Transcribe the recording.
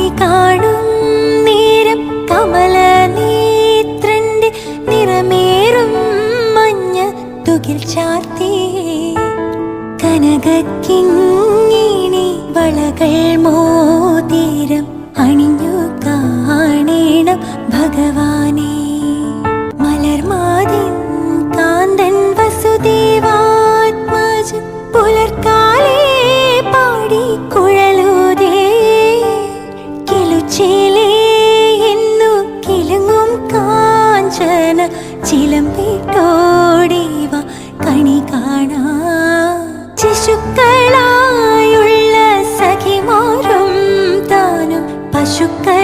കണി കാണും നേരം കമലനേത്രന്റെ നിറമേറും മഞ്ഞ തുകിൽ ചാർത്തി കനകക്കിങ്ങിണി വളകൾ മോതിരം അണിഞ്ഞു കാണേണം ഭഗവാനെ. മലർമാതിൻ കാന്തൻ വസുദേവാത്മജൻ പുലർക്കാലേ പാടി കുഴലൂതേ കിലുച്ചേലേ എന്നു കിലുങ്ങും കാഞ്ചന ചിലമ്പിട്ടോടിവ കണി കാണാ. ശിശുക്കളായുള്ള സഖിമാരും താനും പശുക്കൾ